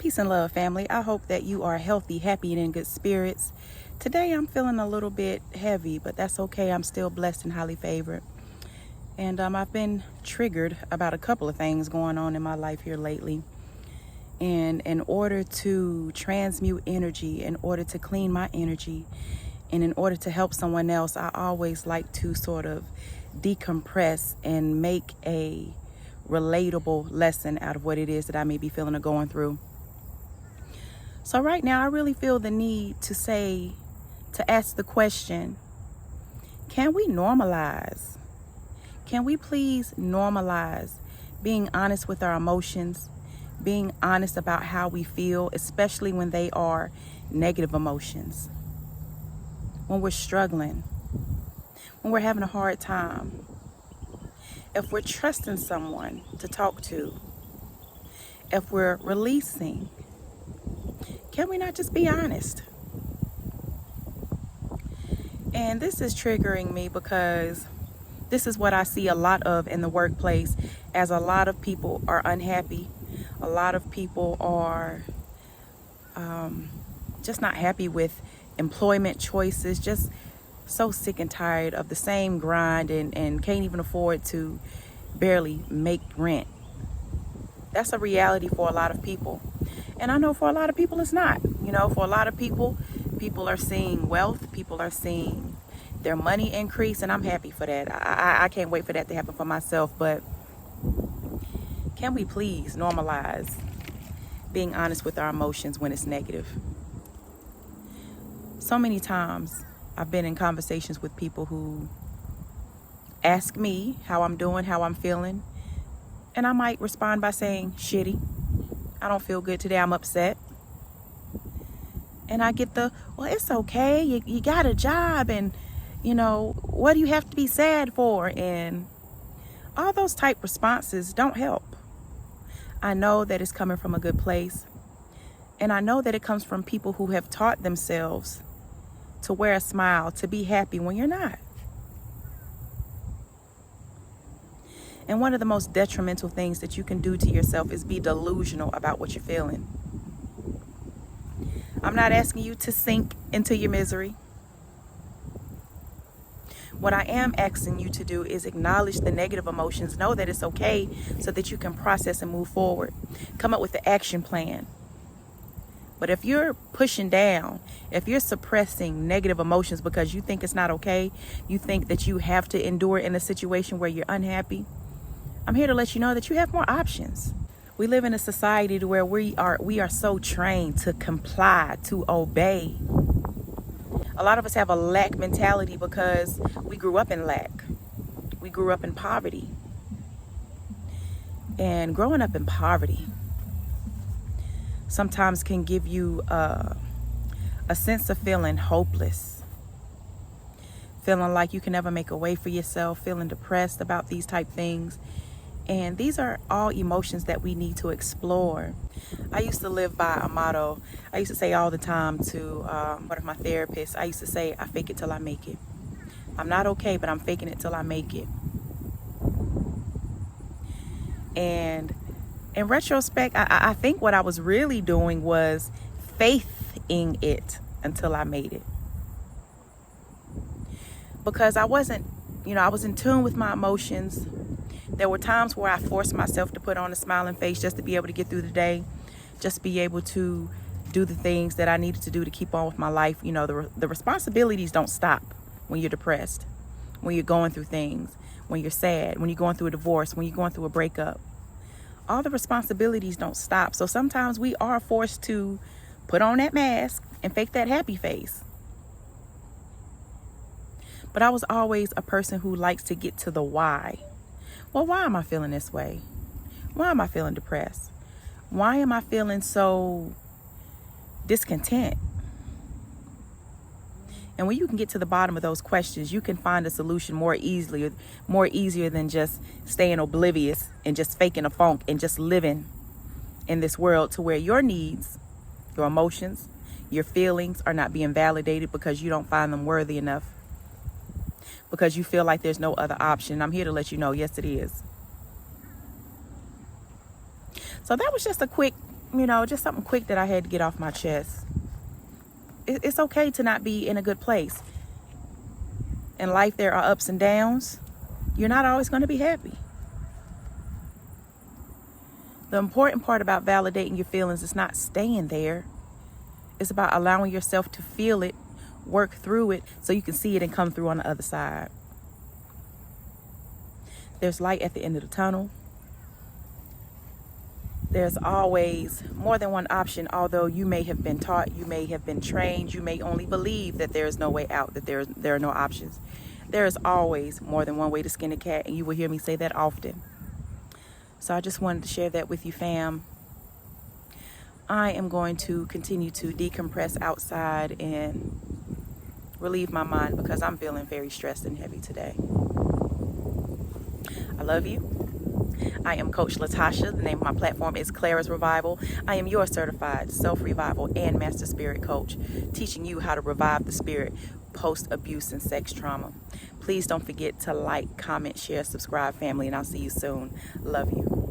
Peace and love, family. I hope that you are healthy, happy, and in good spirits. Today I'm feeling a little bit heavy, but that's okay. I'm still blessed and highly favored. And I've been triggered about a couple of things going on in my life here lately. And in order to transmute energy, in order to clean my energy, and in order to help someone else, I always like to sort of decompress and make a relatable lesson out of what it is that I may be feeling or going through. So right now, I really feel the need to ask the question, can we normalize? Can we please normalize being honest with our emotions, being honest about how we feel, especially when they are negative emotions, when we're struggling, when we're having a hard time, if we're trusting someone to talk to, if we're releasing, can we not just be honest? And this is triggering me because this is what I see a lot of in the workplace, as a lot of people are unhappy. A lot of people are just not happy with employment choices, just so sick and tired of the same grind and can't even afford to barely make rent. That's a reality for a lot of people. And I know for a lot of people it's not. You know, for a lot of people, people are seeing wealth, people are seeing their money increase, and I'm happy for that. I can't wait for that to happen for myself. But can we please normalize being honest with our emotions when it's negative? So many times I've been in conversations with people who ask me how I'm doing, how I'm feeling, and I might respond by saying, shitty. I don't feel good today, I'm upset. And I get well, it's okay, you got a job, and you know, what do you have to be sad for? And all those type responses don't help. I know that it's coming from a good place, and I know that it comes from people who have taught themselves to wear a smile, to be happy when you're not. And one of the most detrimental things that you can do to yourself is be delusional about what you're feeling. I'm not asking you to sink into your misery. What I am asking you to do is acknowledge the negative emotions, know that it's okay so that you can process and move forward. Come up with the action plan. But if you're pushing down, if you're suppressing negative emotions because you think it's not okay, you think that you have to endure in a situation where you're unhappy, I'm here to let you know that you have more options. We live in a society to where we are so trained to comply, to obey. A lot of us have a lack mentality because we grew up in lack. We grew up in poverty. And growing up in poverty sometimes can give you a sense of feeling hopeless, feeling like you can never make a way for yourself, feeling depressed about these type things. And these are all emotions that we need to explore. I used to live by a motto. I used to say all the time to one of my therapists, I used to say, I fake it till I make it. I'm not okay, but I'm faking it till I make it. And in retrospect, I think what I was really doing was faithing it until I made it. Because I was in tune with my emotions. There were times where I forced myself to put on a smiling face just to be able to get through the day, just be able to do the things that I needed to do to keep on with my life. You know, the responsibilities don't stop when you're depressed, when you're going through things, when you're sad, when you're going through a divorce, when you're going through a breakup. All the responsibilities don't stop. So sometimes we are forced to put on that mask and fake that happy face. But I was always a person who likes to get to the why. Well, why am I feeling this way? Why am I feeling depressed? Why am I feeling so discontent? And when you can get to the bottom of those questions, you can find a solution more easier than just staying oblivious and just faking a funk and just living in this world to where your needs, your emotions, your feelings are not being validated because you don't find them worthy enough. Because you feel like there's no other option. I'm here to let you know, yes, it is. So that was just a quick you know, just something quick that I had to get off my chest. It's okay to not be in a good place. In life, there are ups and downs. You're not always going to be happy. The important part about validating your feelings is not staying there. It's about allowing yourself to feel it, work through it, so you can see it and come through on the other side. There's light at the end of the tunnel. There's always more than one option, although you may have been taught, you may have been trained, you may only believe that there is no way out, that there are no options. There is always more than one way to skin a cat, and you will hear me say that often. So I just wanted to share that with you, fam. I am going to continue to decompress outside and relieve my mind because I'm feeling very stressed and heavy today. I love you. I am Coach Latasha. The name of my platform is Clara's Revival. I am your certified self-revival and master spirit coach, teaching you how to revive the spirit post-abuse and sex trauma. Please don't forget to like, comment, share, subscribe, family, and I'll see you soon. Love you.